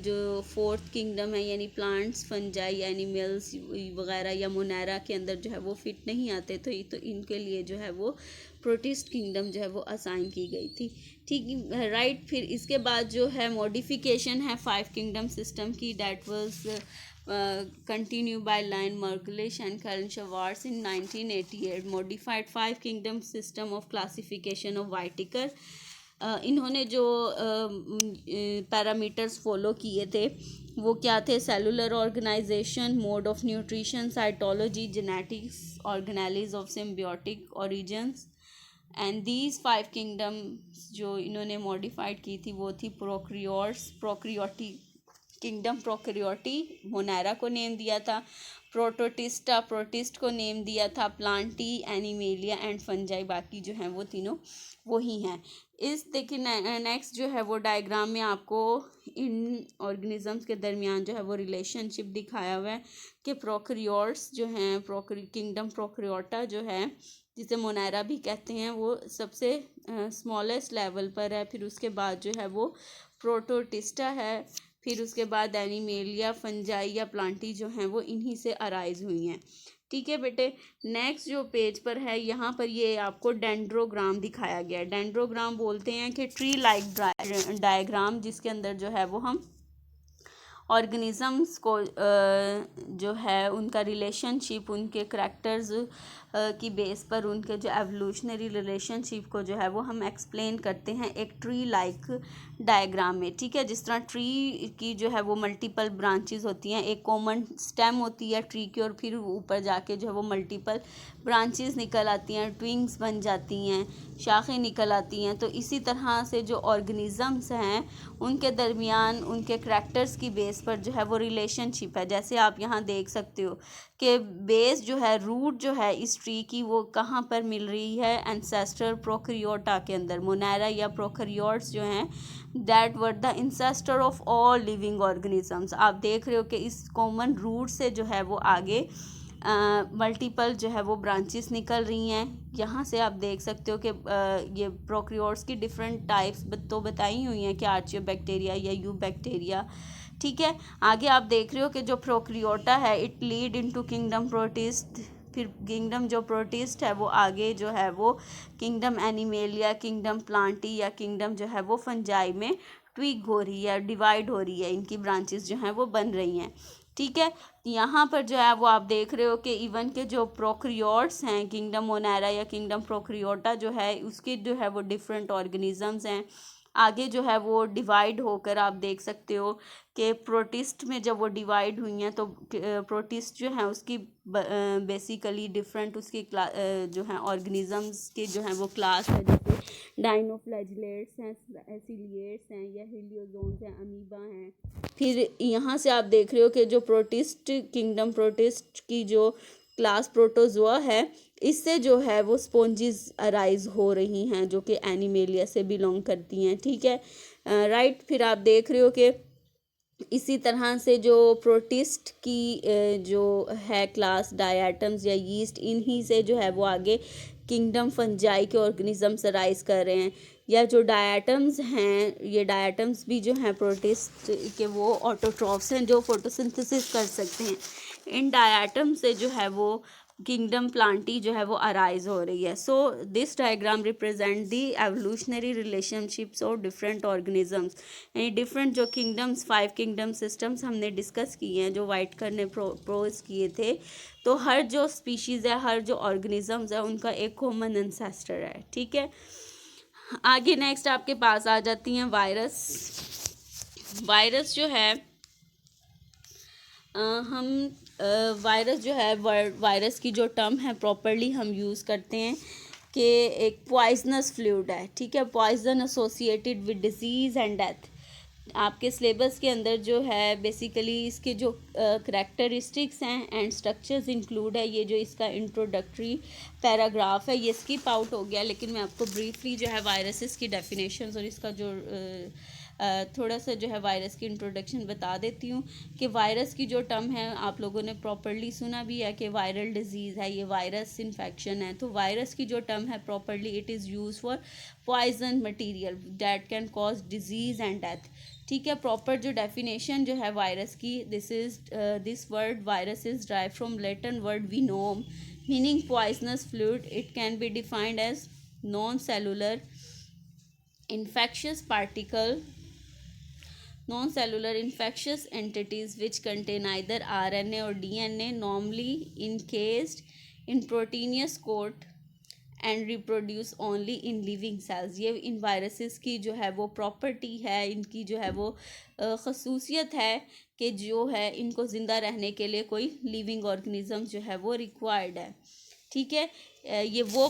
S1: जो फोर्थ किंगडम है यानी प्लांट्स, फंजाई, एनिमल्स वगैरह या मोनेरा के अंदर जो है वो फिट नहीं आते, तो इनके लिए जो है वो प्रोटिस्ट किंगडम जो है वो असाइन की गई थी, ठीक, राइट। फिर इसके बाद जो है मॉडिफिकेशन है 5 किंगडम सिस्टम की, that was continued by Lion Margulies and Karen Schwartz in 1988, modified 5 kingdom system of classification of Whitaker। इन्होंने जो पैरामीटर्स फॉलो किए थे वो क्या थे? Cellular organisation, mode of nutrition, cytology, genetics, organelles of symbiotic origins, and these 5 kingdoms जो इन्होंने modified की थी वो थी प्रोक्रियोटी किंगडम, प्रोकैरियोटी मोनेरा को नेम दिया था, प्रोटोटिस्टा प्रोटिस्ट को नेम दिया था, प्लांटी, एनिमेलिया एंड फंजाई, बाकी जो हैं वो तीनों वही हैं। इस देखिए नेक्स्ट जो है वो डायग्राम में आपको इन ऑर्गेनिजम्स के दरमियान जो है वो रिलेशनशिप दिखाया हुआ है कि प्रोकैरियोट्स जो हैं, किंगडम प्रोकैरियोटा जो है जिसे मोनेरा भी कहते हैं, वो सबसे स्मॉलेस्ट लेवल पर है। फिर उसके बाद जो है वो प्रोटोटिस्टा है, फिर उसके बाद एनिमेलिया, फंजाई या प्लांटी जो हैं वो इन्हीं से अराइज हुई हैं, ठीक है बेटे। नेक्स्ट जो पेज पर है यहाँ पर ये आपको डेंड्रोग्राम दिखाया गया है। डेंड्रोग्राम बोलते हैं कि ट्री लाइक डायग्राम, जिसके अंदर जो है वो हम ऑर्गेनिजम्स को जो है उनका रिलेशनशिप, उनके करैक्टर्स की बेस पर उनके जो एवोल्यूशनरी रिलेशनशिप को जो है वो हम एक्सप्लेन करते हैं एक ट्री लाइक डायग्राम में, ठीक है। जिस तरह ट्री की जो है वो मल्टीपल ब्रांचेस होती हैं, एक कॉमन स्टेम होती है ट्री की, और फिर ऊपर जाके जो है वो मल्टीपल ब्रांचेस निकल आती हैं, ट्विंग्स बन जाती हैं, शाखें निकल आती हैं। तो इसी तरह से जो ऑर्गेनिजम्स हैं उनके दरमियान उनके करैक्टर्स की बेस पर जो है वो रिलेशनशिप है। जैसे आप यहाँ देख सकते हो कि बेस जो है, रूट जो है इस ट्री की, वो कहाँ पर मिल रही है? एंसेस्टर प्रोकैरियोटा के अंदर। मोनेरा या प्रोकैरियोट्स जो हैं that were the ancestor of all living organisms. आप देख रहे हो कि इस कॉमन रूट से जो है वो आगे मल्टीपल जो है वो ब्रांचेस निकल रही हैं। यहाँ से आप देख सकते हो कि ये प्रोकैरियोट्स की डिफरेंट टाइप्स तो बताई हुई हैं कि आर्चियोबैक्टीरिया या यूबैक्टीरिया, ठीक है। आगे आप देख रहे हो कि जो प्रोक्रियोटा है it lead into kingdom protist, फिर किंगडम जो प्रोटिस्ट है वो आगे जो है वो किंगडम एनिमेलिया, किंगडम प्लांटी या किंगडम जो है वो फंजाई में ट्वीक हो रही है, डिवाइड हो रही है, इनकी ब्रांचेस जो हैं वो बन रही हैं। ठीक है। यहाँ पर जो है वो आप देख रहे हो कि इवन के जो प्रोक्रियोट्स हैं, किंगडम मोनेरा या किंगडम प्रोक्रियोटा जो है उसके जो है वो डिफरेंट ऑर्गेनिजम्स हैं। आगे जो है वो डिवाइड होकर आप देख सकते हो कि प्रोटिस्ट में जब वो डिवाइड हुई हैं तो प्रोटिस्ट जो है उसकी बेसिकली डिफरेंट उसकी जो है ऑर्गेनिजम्स के जो हैं वो क्लास है, जैसे डाइनोफ्लैजिलेट्स हैं, सिलिएट्स हैं या हेलियोजोन्स हैं, अमीबा हैं। फिर यहाँ से आप देख रहे हो कि जो प्रोटिस्ट किंगडम प्रोटिस्ट की जो क्लास प्रोटोजोआ है इससे जो है वो स्पॉन्जिस अराइज हो रही हैं जो कि एनिमेलिया से बिलोंग करती हैं। ठीक है, राइट। फिर आप देख रहे हो कि इसी तरह से जो प्रोटिस्ट की जो है क्लास डायटम्स या यीस्ट, इन्हीं से जो है वो आगे किंगडम फंजाई के ऑर्गेनिजम्स अराइज कर रहे हैं। या जो डायटम्स हैं, ये डायटम्स भी जो हैं प्रोटिस्ट के वो ऑटोट्रॉफ्स हैं जो फोटोसिंथेसिस कर सकते हैं। इन डायटम से जो है वो किंगडम प्लांटी जो है वो अराइज हो रही है। So this diagram represent the evolutionary relationships और डिफरेंट ऑर्गेनिजम्स, यानी डिफरेंट जो किंगडम्स, 5 किंगडम सिस्टम्स हमने डिस्कस किए हैं जो वाइटकर ने प्रोपोज किए थे। तो हर जो स्पीशीज़ है, हर जो ऑर्गेनिजम्स है, उनका एक कॉमन एंसेस्टर है। ठीक है। आगे नेक्स्ट आपके पास आ जाती हैं वायरस। वायरस जो है हम वायरस जो है वायरस की जो टर्म है प्रॉपरली हम यूज़ करते हैं कि एक पॉइजनस फ्लूइड है। ठीक है, poison associated with disease and death. आपके सिलेबस के अंदर जो है बेसिकली इसके जो करैक्टरिस्टिक्स हैं एंड स्ट्रक्चर्स इंक्लूड है। ये जो इसका इंट्रोडक्टरी पैराग्राफ है ये स्किप आउट हो गया, लेकिन मैं आपको ब्रीफली जो है वायरसेस की डेफिनेशंस और इसका जो थोड़ा सा जो है वायरस की इंट्रोडक्शन बता देती हूँ कि वायरस की जो टर्म है आप लोगों ने प्रॉपरली सुना भी है कि वायरल डिजीज़ है, ये वायरस इन्फेक्शन है। तो वायरस की जो टर्म है properly it is use for poison material that can cause disease and death. ठीक है, प्रॉपर जो डेफिनेशन जो है वायरस की, this word virus is drive from Latin word venom meaning poisonous fluid. It can be defined as non cellular infectious particle, non-cellular infectious entities which contain either RNA or DNA, normally encased in proteinous coat and reproduce only in living cells. ये इन viruses की जो है वो property है, इनकी जो है वो खसूसियत है कि जो है इनको ज़िंदा रहने के लिए कोई लिविंग ऑर्गेनिज्म जो है वो रिक्वायर्ड है। ठीक है, ये वो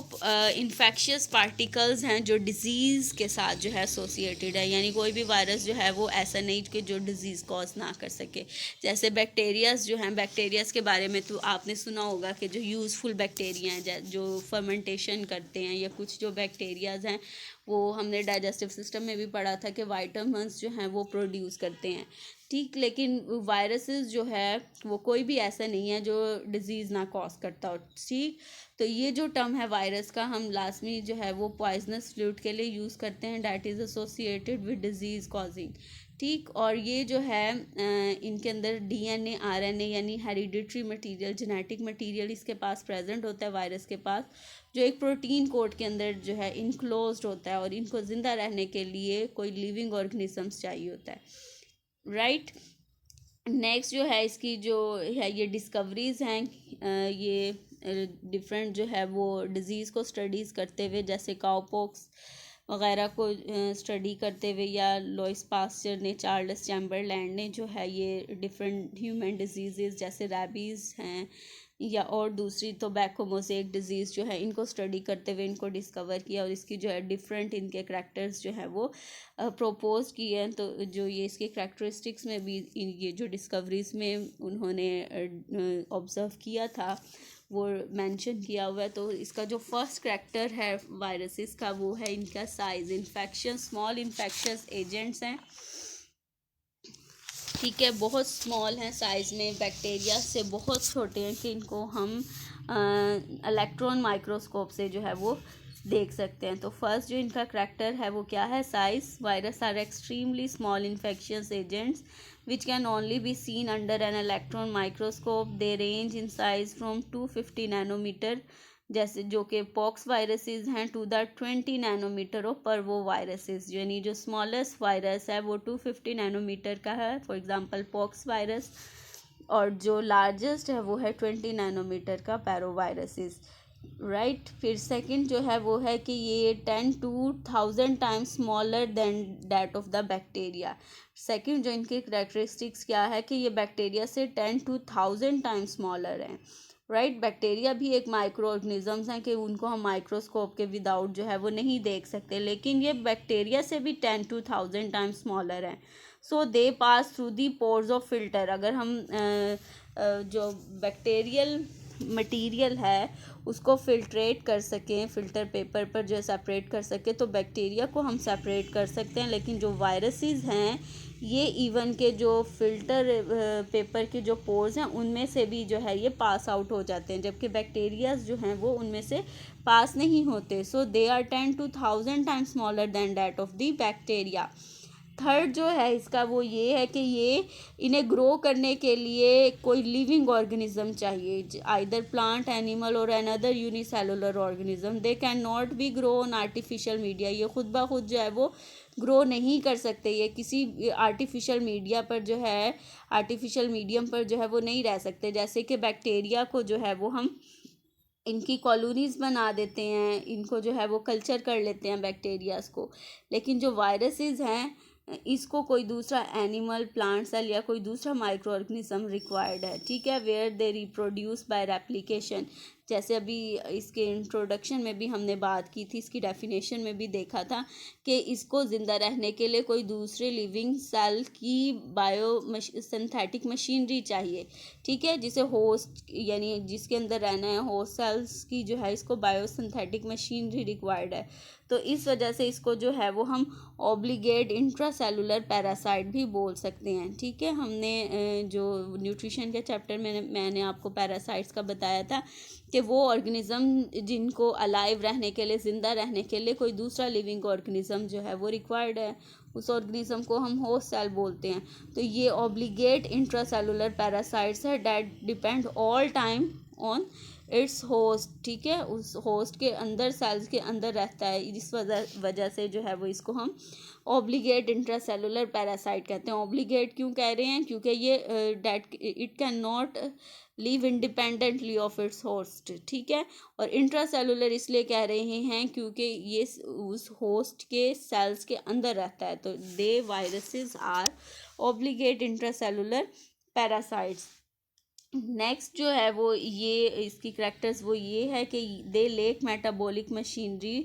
S1: इन्फेक्शियस पार्टिकल्स हैं जो डिज़ीज़ के साथ जो है एसोसिएटेड है, यानी कोई भी वायरस जो है वो ऐसा नहीं कि जो डिज़ीज़ कॉज ना कर सके। जैसे बैक्टीरियाज जो हैं, बैक्टीरियाज के बारे में तो आपने सुना होगा कि जो यूज़फुल बैक्टीरिया हैं जो फर्मेंटेशन करते हैं, या कुछ जो बैक्टीरियाज हैं वो हमने डाइजेस्टिव सिस्टम में भी पढ़ा था कि वाइटामिन्स जो हैं वो प्रोड्यूस करते हैं। ठीक, लेकिन वायरसेस जो है वो कोई भी ऐसा नहीं है जो डिज़ीज़ ना कॉज करता हो। ठीक, तो ये जो टर्म है वायरस का हम लाजमी जो है वो पॉइजनस फ्लूइड के लिए यूज़ करते हैं that is associated with disease causing. ठीक, और ये जो है इनके अंदर डीएनए, आरएनए यानी हेरिडिटरी मटेरियल, जेनेटिक मटेरियल इसके पास प्रेजेंट होता है वायरस के पास, जो एक प्रोटीन कोड के अंदर जो है इनक्लोज्ड होता है, और इनको ज़िंदा रहने के लिए कोई लिविंग ऑर्गेनिजम्स चाहिए होता है। राइट, नेक्स्ट जो है इसकी जो है ये डिस्कवरीज़ हैं, ये डिफरेंट जो है वो डिज़ीज़ को स्टडीज़ करते हुए, जैसे काउपॉक्स वगैरह को स्टडी करते हुए, या लुइस पास्चर ने, चार्ल्स चैम्बरलैंड ने जो है ये डिफरेंट ह्यूमन डिजीज़ जैसे रैबीज़ हैं या और दूसरी टोबैको मोज़ेक डिज़ीज़ जो है इनको स्टडी करते हुए इनको डिस्कवर किया, और इसकी जो है डिफरेंट इनके करैक्टर्स जो है वो प्रोपोज किए हैं। तो जो ये इसके करैक्टरिस्टिक्स में भी ये जो डिस्कवरीज़ में उन्होंने ऑब्ज़र्व किया था वो मेंशन किया हुआ है। तो इसका जो फर्स्ट करैक्टर है वायरसेस का वो है इनका size. Infection small infectious agents हैं। ठीक है, बहुत स्मॉल हैं साइज़ में, बैक्टीरिया से बहुत छोटे हैं कि इनको हम इलेक्ट्रॉन माइक्रोस्कोप से जो है वो देख सकते हैं। तो फर्स्ट जो इनका करैक्टर है वो क्या है, size. Virus are extremely small infectious agents which can only be seen under an electron microscope. They range in size from 250 nanometre जैसे जो कि पॉक्स वायरसेस हैं टू द 20 नैनोमीटर ऑफ पर्वो वायरसेस, यानी जो स्मॉलेस्ट वायरस है वो 250 nanometre का है, फॉर एग्जांपल पॉक्स वायरस, और जो लार्जेस्ट है वो है 20 नैनोमीटर का पैरोवायरसेस, राइट। फिर सेकंड जो है वो है कि ये 10 to 1000 times smaller than that of the bacteria. Second जो इनकी करेक्टरिस्टिक्स क्या है कि ये बैक्टीरिया से 10 to 1000 टाइम्स स्मॉलर हैं, राइट। बैक्टीरिया भी एक माइक्रो ऑर्गेनिजम्स हैं कि उनको हम माइक्रोस्कोप के विदाउट जो है वो नहीं देख सकते, लेकिन ये बैक्टीरिया से भी 10 to 1000 टाइम्स स्मॉलर हैं। So they pass through the pores of filter. अगर हम जो बैक्टीरियल मटेरियल है उसको फिल्ट्रेट कर सकें, फ़िल्टर पेपर पर जो सेपरेट कर सकें, तो बैक्टीरिया को हम सेपरेट कर सकते हैं। लेकिन जो वायरसेस हैं ये इवन के जो फ़िल्टर पेपर के जो पोर्स हैं उनमें से भी जो है ये पास आउट हो जाते हैं, जबकि बैक्टीरियाज जो हैं वो उनमें से पास नहीं होते। So they are 10 to 1000 times smaller than that of the bacteria. Third जो है इसका वो ये है कि ये इन्हें ग्रो करने के लिए कोई लिविंग ऑर्गेनिज्म चाहिए, आइदर प्लांट, एनिमल और another unicellular organism. They can not be grow on artificial media. ये खुद ब खुद जो है वो ग्रो नहीं कर सकते, ये किसी आर्टिफिशियल मीडिया पर जो है, आर्टिफिशियल मीडियम पर जो है वो नहीं रह सकते। जैसे कि बैक्टीरिया को जो है वो हम इनकी कॉलोनीज़ बना देते हैं, इनको जो है वो कल्चर कर लेते हैं बैक्टीरियाज को, लेकिन जो वायरसेस हैं इसको कोई दूसरा एनिमल, प्लांट सेल या कोई दूसरा माइक्रो ऑर्गेनिज्म रिक्वायर्ड है, ठीक है। Where they reproduce by replication, जैसे अभी इसके इंट्रोडक्शन में भी हमने बात की थी, इसकी डेफिनेशन में भी देखा था कि इसको ज़िंदा रहने के लिए कोई दूसरे लिविंग सेल की बायो सिंथेटिक मशीनरी चाहिए, ठीक है, जिसे होस्ट यानी जिसके अंदर रहना है होस्ट सेल्स की जो है इसको बायो सिंथेटिक मशीनरी रिक्वायर्ड है। तो इस वजह से इसको जो है वो हम ऑब्लिगेट इंट्रासेलुलर पैरासाइट भी बोल सकते हैं, ठीक है। हमने जो न्यूट्रिशन के चैप्टर में मैंने आपको पैरासाइट्स का बताया था कि वो ऑर्गेनिज्म जिनको अलाइव रहने के लिए, ज़िंदा रहने के लिए कोई दूसरा लिविंग ऑर्गेनिज्म जो है वो रिक्वायर्ड है, उस ऑर्गेनिज्म को हम होस्ट सेल बोलते हैं। तो ये ऑब्लिगेट इंट्रासेलुलर पैरासाइट्स है that depend all time on it's host, ठीक है, उस होस्ट के अंदर, सेल्स के अंदर रहता है, जिस वजह से जो है वो इसको हम ऑब्लिगेट इंट्रासेलुलर पैरासाइट कहते हैं। ऑब्लिगेट क्यों कह रहे हैं? क्योंकि ये that it can not live independently of its host, ठीक है। और इंट्रासेलुलर इसलिए कह रहे हैं क्योंकि ये उस होस्ट के सेल्स के अंदर रहता है, तो they viruses are obligate intracellular parasites. Next जो है वो ये इसकी करैक्टर्स वो ये है कि they lack metabolic machinery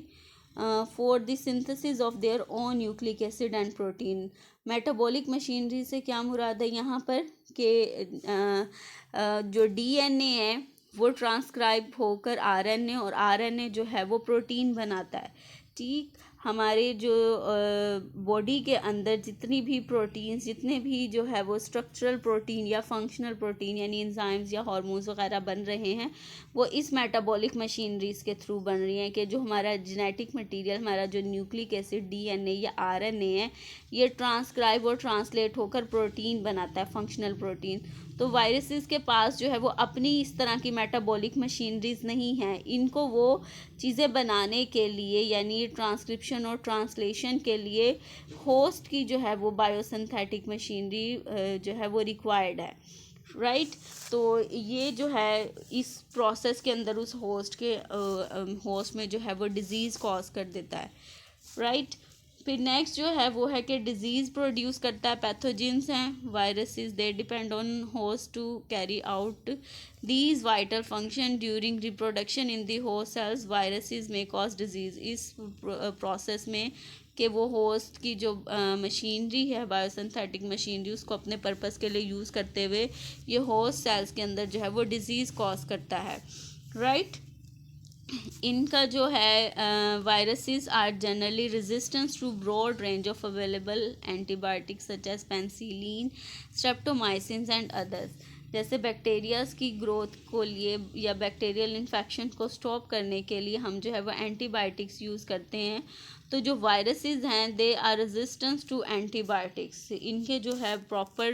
S1: for the synthesis of their own nucleic acid and protein. Metabolic machinery से क्या मुराद है यहाँ पर कि जो डीएनए है वो ट्रांसक्राइब होकर आरएनए, और आरएनए जो है वो प्रोटीन बनाता है, ठीक। हमारे जो बॉडी के अंदर जितनी भी प्रोटीन्स, जितने भी जो है वो स्ट्रक्चरल प्रोटीन या फंक्शनल प्रोटीन यानी एंजाइम्स या हार्मोन्स वगैरह बन रहे हैं वो इस मेटाबॉलिक मशीनरीज के थ्रू बन रही हैं कि जो हमारा जेनेटिक मटेरियल, हमारा जो न्यूक्लिक एसिड डीएनए या आरएनए है, ये ट्रांसक्राइब और ट्रांसलेट होकर प्रोटीन बनाता है, फंक्शनल प्रोटीन। तो वायरसेस के पास जो है वो अपनी इस तरह की मेटाबॉलिक मशीनरीज नहीं हैं, इनको वो चीज़ें बनाने के लिए यानी ट्रांसक्रिप्शन और ट्रांसलेशन के लिए होस्ट की जो है वो बायोसिंथेटिक मशीनरी जो है वो रिक्वायर्ड है, राइट। तो ये जो है इस प्रोसेस के अंदर उस होस्ट में जो है वो डिज़ीज़ कॉज कर देता है, राइट। फिर नेक्स्ट जो है वो है कि डिजीज़ प्रोड्यूस करता है, पैथोजेंस हैं viruses, they depend on host to carry out these vital function during reproduction in the host cells. Viruses में कॉज डिजीज़ इस प्रोसेस में कि वो होस्ट की जो मशीनरी है, बायोसिंथेटिक मशीनरी, उसको अपने पर्पस के लिए यूज़ करते हुए ये होस्ट सेल्स के अंदर जो है वो डिज़ीज़ कॉज करता है, राइट। इनका जो है viruses are generally resistance to broad range of available antibiotics such as penicillin, streptomycin and others. जैसे बैक्टीरियाज की ग्रोथ को लिए या बैक्टीरियल इन्फेक्शन को स्टॉप करने के लिए हम जो है वो एंटीबायोटिक्स यूज़ करते हैं, तो जो वायरसेस हैं they are resistance to antibiotics, इनके जो है प्रॉपर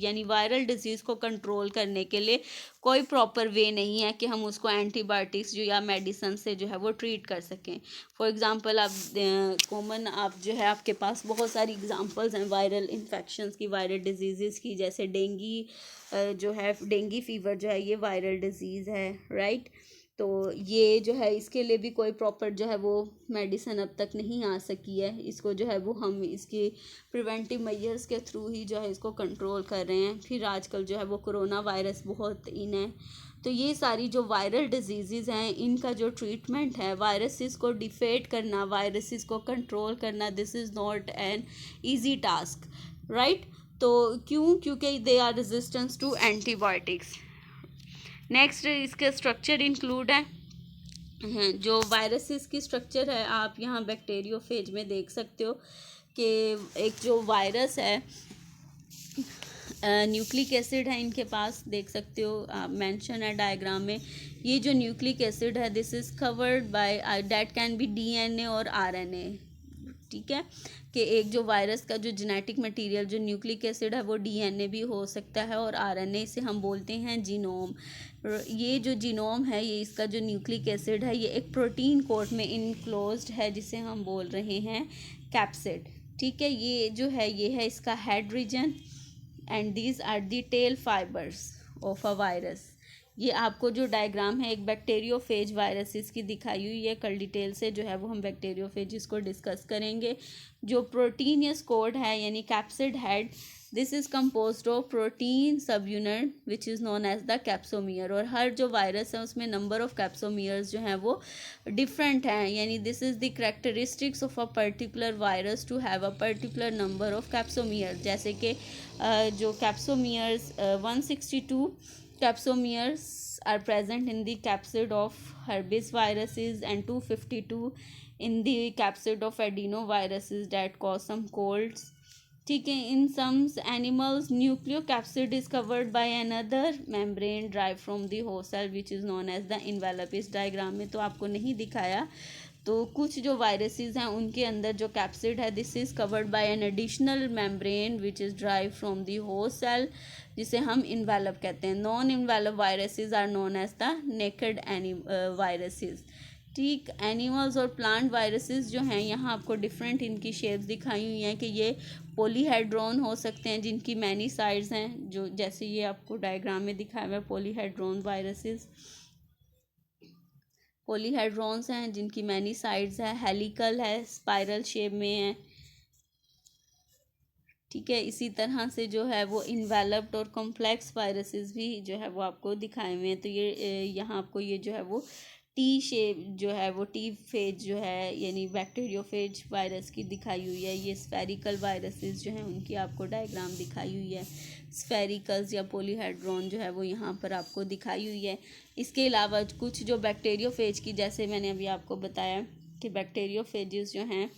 S1: यानी वायरल डिजीज़ को कंट्रोल करने के लिए कोई प्रॉपर वे नहीं है कि हम उसको एंटीबायोटिक्स जो या मेडिसन से जो है वो ट्रीट कर सकें। फॉर एग्ज़ाम्पल आप कॉमन आप जो है आपके पास बहुत सारी एग्ज़ाम्पल्स हैं वायरल इन्फेक्शंस की, वायरल डिजीज़ की, जैसे जो है डेंगी फ़ीवर जो है ये वायरल डिजीज़ है, राइट। तो ये जो है इसके लिए भी कोई प्रॉपर जो है वो मेडिसिन अब तक नहीं आ सकी है। इसको जो है वो हम इसके प्रिवेंटिव मेजर्स के थ्रू ही जो है इसको कंट्रोल कर रहे हैं। फिर आजकल जो है वो कोरोना वायरस बहुत इन है। तो ये सारी जो वायरल डिजीज़ हैं इनका जो ट्रीटमेंट है, वायरसेस को डिफेट करना, वायरसेस को कंट्रोल करना, this is not an easy task, right. तो क्योंकि they are resistance to antibiotics. Next इसके स्ट्रक्चर इंक्लूड है जो वायरसेस की स्ट्रक्चर है, आप यहाँ बैक्टीरियोफेज में देख सकते हो कि एक जो वायरस है न्यूक्लिक एसिड है इनके पास, देख सकते हो आप, मेंशन है डायग्राम में। ये जो न्यूक्लिक एसिड है this is covered by that can be DNA और आरएनए, ठीक है। कि एक जो वायरस का जो जेनेटिक मटेरियल जो न्यूक्लिक एसिड है वो डीएनए भी हो सकता है और आरएनए से हम बोलते हैं जीनोम। ये जो जीनोम है ये इसका जो न्यूक्लिक एसिड है ये एक प्रोटीन कोट में इनक्लोज्ड है जिसे हम बोल रहे हैं कैप्सिड, ठीक है। ये जो है ये है इसका head region and these are the tail fibres of a virus. ये आपको जो डायग्राम है एक बैक्टीरियोफेज वायरसेस की दिखाई हुई है। कल डिटेल से जो है वो हम बैक्टीरियोफेज को डिस्कस करेंगे। जो प्रोटीनियस कोड है यानी capsid head, this is composed of protein subunit which is known as the capsomere. और हर जो वायरस है उसमें नंबर ऑफ कैप्सोमियर्स जो हैं वो डिफरेंट हैं, यानी this is the characteristics of a particular virus to have a particular number of capsomere. जैसे कि जो capsomeres 162 capsomeres are present in the capsid of herpes viruses and 252 in the capsid of adenoviruses that cause some colds, ठीक है। In some animals nucleocapsid is covered by another membrane derived from the host cell which is known as the envelope. इस diagram में तो आपको नहीं दिखाया, तो कुछ जो वायरसेस हैं उनके अंदर जो कैप्सिड है this is covered by an additional membrane which is drive from the host cell जिसे हम इन्वेलप कहते हैं। Non envelope viruses are known as the naked viruses, ठीक। एनिमल्स और प्लांट वायरसेस जो हैं यहाँ आपको डिफरेंट इनकी शेप्स दिखाई हुई हैं कि ये पॉलीहेड्रॉन हो सकते हैं जिनकी मैनी साइड्स हैं, जो जैसे ये आपको डायग्राम में दिखाया हुआ है पॉलीहेड्रॉन वायरसेस। पॉलीहेड्रॉन्स हैं जिनकी मैनी साइड्स है, हेलिकल है, स्पाइरल शेप में है, ठीक है। इसी तरह से जो है वो इन्वेलप्ड और कॉम्प्लेक्स वायरसेस भी जो है वो आपको दिखाए हुए हैं। तो ये यहाँ आपको ये जो है वो टी शेप जो है वो टी फेज जो है यानी बैक्टीरियोफेज वायरस की दिखाई हुई है। ये स्फेरिकल वायरसेस जो हैं उनकी आपको डायग्राम दिखाई हुई है। स्फेरिकल्स या पॉलीहेड्रॉन जो है वो यहाँ पर आपको दिखाई हुई है। इसके अलावा कुछ जो बैक्टीरियोफेज की, जैसे मैंने अभी आपको बताया कि बैक्टीरियोफेजेस जो हैं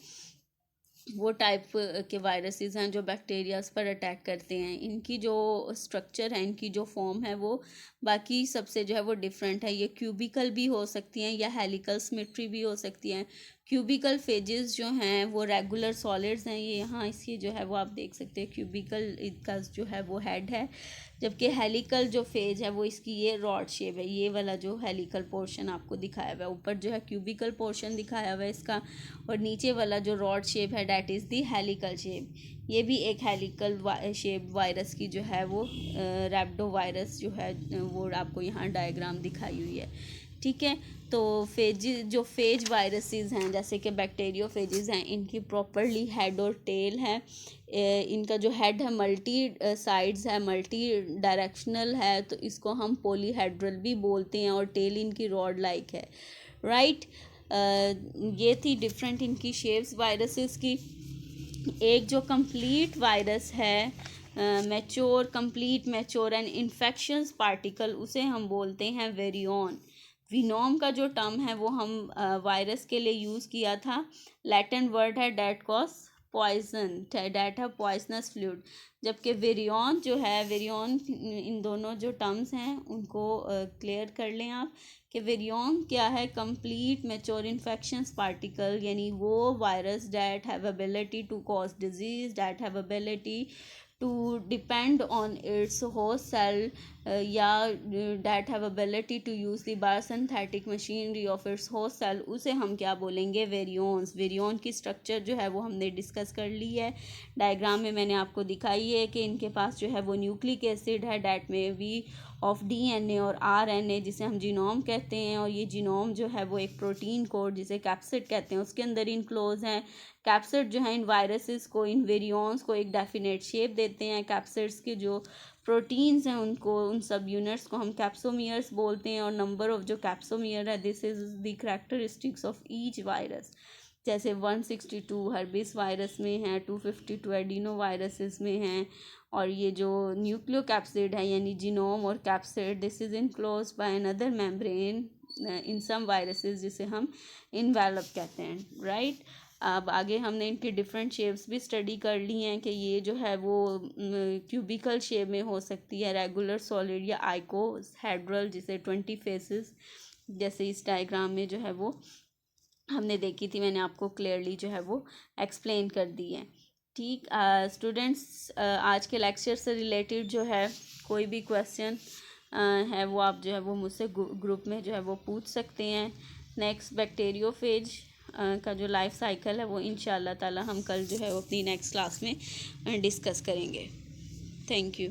S1: वो टाइप के वायरसेस हैं जो बैक्टीरियाज पर अटैक करते हैं। इनकी जो स्ट्रक्चर है, इनकी जो फॉर्म है वो बाकी सबसे जो है वो डिफरेंट है। ये क्यूबिकल भी हो सकती हैं या हेलिकल सिमेट्री भी हो सकती हैं। क्यूबिकल फेजेस जो हैं वो रेगुलर सॉलिड्स हैं, ये यहाँ इसकी जो है वो आप देख सकते हैं क्यूबिकल इसका जो है वो हेड है, जबकि हेलिकल जो फेज है वो इसकी ये रॉड शेप है। ये वाला जो हेलिकल पोर्शन आपको दिखाया हुआ है, ऊपर जो है क्यूबिकल पोर्शन दिखाया हुआ है इसका, और नीचे वाला जो रॉड शेप है that is the helical shape. ये भी एक हेलिकल शेप वायरस की जो है वो रैप्डो वायरस जो है वो आपको यहाँ डायग्राम दिखाई हुई है, ठीक है। तो फेज वायरसेस हैं जैसे कि बैक्टीरियोफेजेस हैं, इनकी प्रॉपरली हेड और टेल है। इनका जो हेड है मल्टी साइड्स है, मल्टी डायरेक्शनल है, तो इसको हम पॉलीहेड्रल भी बोलते हैं, और टेल इनकी रॉड लाइक है, राइट। ये थी डिफरेंट इनकी शेप्स वायरसेस की। एक जो कंप्लीट वायरस है mature, complete mature and infections particle, उसे हम बोलते हैं वेरियन। विनोम का जो टर्म है वो हम वायरस के लिए यूज़ किया था, लैटिन वर्ड है that cause poison, that have poisonous fluid. जबकि वेरियन जो है, वेरियन, इन दोनों जो टर्म्स हैं उनको क्लियर कर लें आप कि वेरियन क्या है, कंप्लीट मैच्योर इन्फेक्शंस पार्टिकल, यानी वो virus that have ability to cause disease, that have ability to depend on its host cell या that have ability to use the biosynthetic machinery of its host cell, उसे हम क्या बोलेंगे, variance. वेरियन की structure जो है वो हमने डिस्कस कर ली है, डायग्राम में मैंने आपको दिखाई है कि इनके पास जो है वो न्यूक्लिक एसिड है डैट में भी ऑफ डीएनए और आरएनए, जिसे हम जीनोम कहते हैं, और ये जीनोम जो है वो एक प्रोटीन कोड जिसे कैप्सिड कहते हैं उसके अंदर इनक्लोज हैं। कैप्सिड जो है इन वायरसेस को, इन वेरियंस को एक डेफिनेट शेप देते हैं। कैप्सिड्स के जो प्रोटीन्स हैं उनको, उन सब यूनिट्स को हम कैप्सोमियर्स बोलते हैं, और नंबर ऑफ जो कैप्सोमियर है, this is the characteristics of each virus. जैसे 162 हर्बिस वायरस में है, 252 एडिनो वायरसेस में हैं, और ये जो न्यूक्लियोकैप्सिड है यानी जीनोम और capsid, this is enclose by another membrane in some viruses जिसे हम इनवेलप कहते हैं, राइट। अब आगे हमने इनकी डिफरेंट शेप्स भी स्टडी कर ली हैं कि ये जो है वो क्यूबिकल शेप में हो सकती है, रेगुलर, सॉलिड या आइकोहेड्रल, जिसे 20 फेसेस जैसे इस डायग्राम में जो है वो हमने देखी थी, मैंने आपको क्लियरली जो है वो एक्सप्लेन कर दी है। ठीक, स्टूडेंट्स, आज के लेक्चर से रिलेटेड जो है कोई भी क्वेश्चन है वो आप जो है वो मुझसे ग्रुप में जो है वो पूछ सकते हैं। नेक्स्ट बैक्टीरियोफेज का जो लाइफ साइकिल है वो इंशाल्लाह ताला हम कल जो है वो अपनी नेक्स्ट क्लास में डिस्कस करेंगे। Thank you.